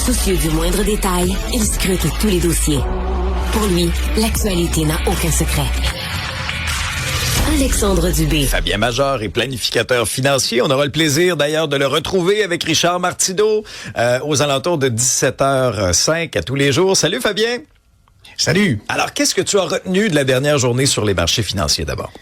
Soucieux du moindre détail, il scrute tous les dossiers. Pour lui, l'actualité n'a aucun secret. Alexandre Dubé. Fabien Major est planificateur financier. On aura le plaisir d'ailleurs de le retrouver avec Richard Martineau aux alentours de 17h05 à tous les jours. Salut Fabien. Salut. Alors, qu'est-ce que tu as retenu de la dernière journée sur les marchés financiers d'abord?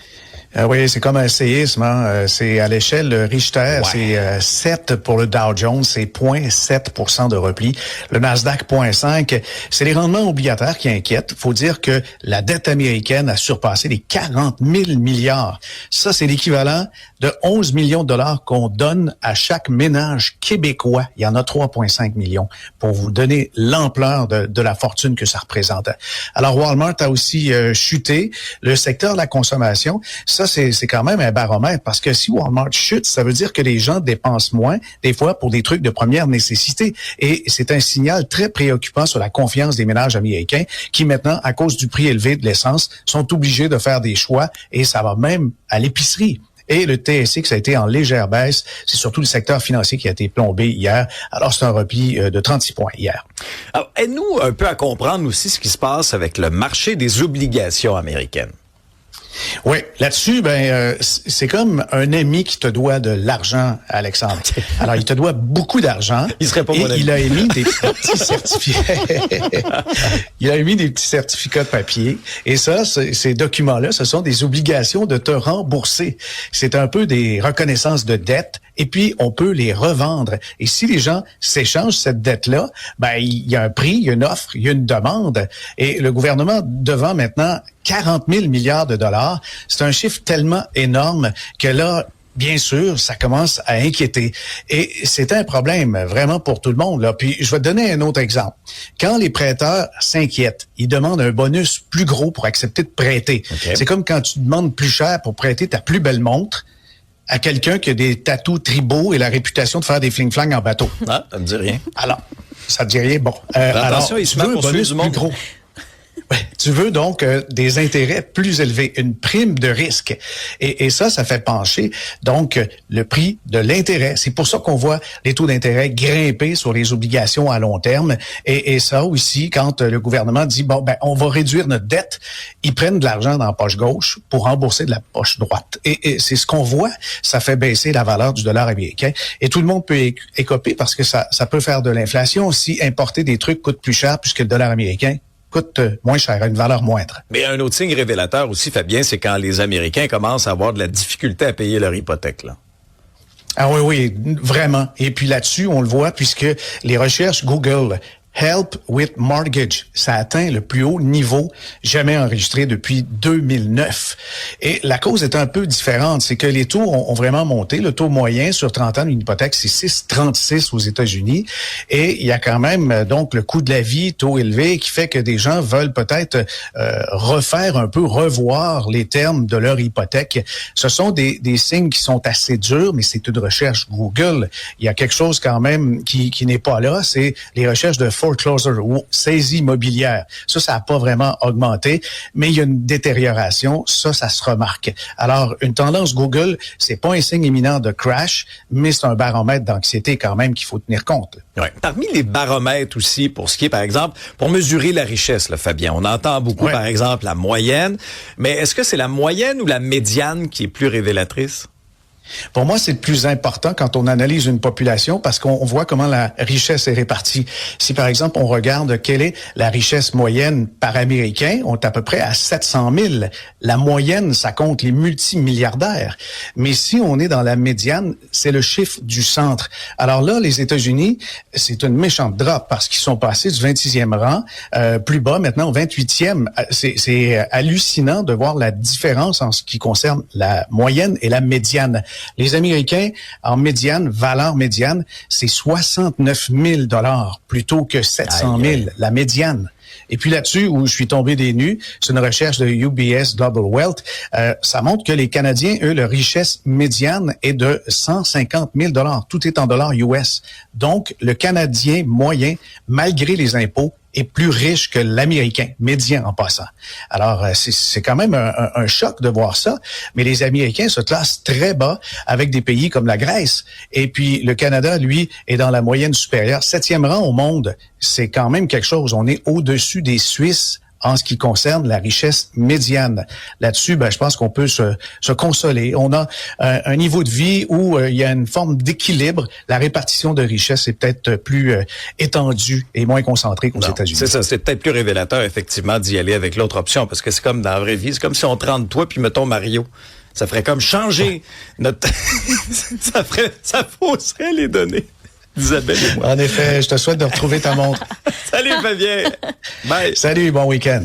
Oui, c'est comme un séisme. Hein? C'est à l'échelle Richter, c'est 7 pour le Dow Jones, c'est 0,7% de repli. Le Nasdaq, 0,5. C'est les rendements obligataires qui inquiètent. Faut dire que la dette américaine a surpassé les 40 000 milliards. Ça, c'est l'équivalent de 11 millions de dollars qu'on donne à chaque ménage québécois. Il y en a 3,5 millions pour vous donner l'ampleur de la fortune que ça représente. Alors, Walmart a aussi chuté. Le secteur de la consommation, ça, c'est quand même un baromètre parce que si Walmart chute, ça veut dire que les gens dépensent moins, des fois pour des trucs de première nécessité. Et c'est un signal très préoccupant sur la confiance des ménages américains qui maintenant, à cause du prix élevé de l'essence, sont obligés de faire des choix et ça va même à l'épicerie. Et le TSX a été en légère baisse. C'est surtout le secteur financier qui a été plombé hier. Alors, c'est un repli de 36 points hier. Alors, aide-nous un peu à comprendre aussi ce qui se passe avec le marché des obligations américaines. Oui, là-dessus, c'est comme un ami qui te doit de l'argent, Alexandre. Alors, il te doit beaucoup d'argent. Il serait pas mon ami. Il a émis des petits certificats. Il a émis des petits certificats de papier. Et ça, ces documents-là, ce sont des obligations de te rembourser. C'est un peu des reconnaissances de dette. Et puis, on peut les revendre. Et si les gens s'échangent cette dette-là, il y a un prix, il y a une offre, il y a une demande. Et le gouvernement devant maintenant 40 000 milliards de dollars, c'est un chiffre tellement énorme que là, bien sûr, ça commence à inquiéter. Et c'est un problème vraiment pour tout le monde, là. Puis, je vais te donner un autre exemple. Quand les prêteurs s'inquiètent, ils demandent un bonus plus gros pour accepter de prêter. Okay. C'est comme quand tu demandes plus cher pour prêter ta plus belle montre à quelqu'un qui a des tatous tribaux et la réputation de faire des fling-flang en bateau. Ah, ça me dit rien. Alors, ça te dit rien? Bon. Attention, il se met un bonus plus gros. Tu veux donc des intérêts plus élevés, une prime de risque. Et ça fait pencher donc le prix de l'intérêt. C'est pour ça qu'on voit les taux d'intérêt grimper sur les obligations à long terme. Et ça aussi, quand le gouvernement dit, on va réduire notre dette, ils prennent de l'argent dans la poche gauche pour rembourser de la poche droite. Et c'est ce qu'on voit, ça fait baisser la valeur du dollar américain. Et tout le monde peut écoper parce que ça peut faire de l'inflation si importer des trucs coûte plus cher puisque le dollar américain coûte moins cher, a une valeur moindre. Mais un autre signe révélateur aussi, Fabien, c'est quand les Américains commencent à avoir de la difficulté à payer leur hypothèque, là. Ah oui, vraiment. Et puis là-dessus, on le voit puisque les recherches Google Help with Mortgage, ça atteint le plus haut niveau jamais enregistré depuis 2009. Et la cause est un peu différente, c'est que les taux ont vraiment monté. Le taux moyen sur 30 ans d'une hypothèque, c'est 6,36 aux États-Unis. Et il y a quand même donc le coût de la vie, taux élevé, qui fait que des gens veulent peut-être revoir les termes de leur hypothèque. Ce sont des signes qui sont assez durs, mais c'est une recherche Google. Il y a quelque chose quand même qui n'est pas là, c'est les recherches de foreclosure ou saisie immobilière. Ça n'a pas vraiment augmenté, mais il y a une détérioration. Ça se remarque. Alors, une tendance Google, c'est pas un signe imminent de crash, mais c'est un baromètre d'anxiété quand même qu'il faut tenir compte. Ouais. Parmi les baromètres aussi, pour ce qui est, par exemple, pour mesurer la richesse, là, Fabien, on entend beaucoup, par exemple, la moyenne, mais est-ce que c'est la moyenne ou la médiane qui est plus révélatrice? Pour moi, c'est le plus important quand on analyse une population parce qu'on voit comment la richesse est répartie. Si, par exemple, on regarde quelle est la richesse moyenne par Américain, on est à peu près à 700 000. La moyenne, ça compte les multimilliardaires. Mais si on est dans la médiane, c'est le chiffre du centre. Alors là, les États-Unis, c'est une méchante drop parce qu'ils sont passés du 26e rang plus bas maintenant au 28e. C'est hallucinant de voir la différence en ce qui concerne la moyenne et la médiane. Les Américains, en médiane, valeur médiane, c'est 69 000 $ plutôt que 700 000, la médiane. Et puis là-dessus, où je suis tombé des nues, c'est une recherche de UBS Global Wealth, ça montre que les Canadiens, eux, leur richesse médiane est de 150 000 $. Tout est en dollars US. Donc, le Canadien moyen, malgré les impôts, est plus riche que l'Américain médian en passant. Alors, c'est quand même un choc de voir ça, mais les Américains se classent très bas avec des pays comme la Grèce. Et puis, le Canada, lui, est dans la moyenne supérieure. 7e rang au monde, c'est quand même quelque chose. On est au-dessus des Suisses en ce qui concerne la richesse médiane. Là-dessus, je pense qu'on peut se consoler. On a un niveau de vie où il y a une forme d'équilibre. La répartition de richesse est peut-être plus étendue et moins concentrée qu'aux États-Unis. C'est ça, c'est peut-être plus révélateur, effectivement, d'y aller avec l'autre option, parce que c'est comme dans la vraie vie, c'est comme si on te rend de toi, puis mettons Mario. Ça ferait comme changer notre... ça fausserait les données. Isabelle et moi. En effet, je te souhaite de retrouver ta montre. Salut Fabien. Bye. Salut, bon week-end.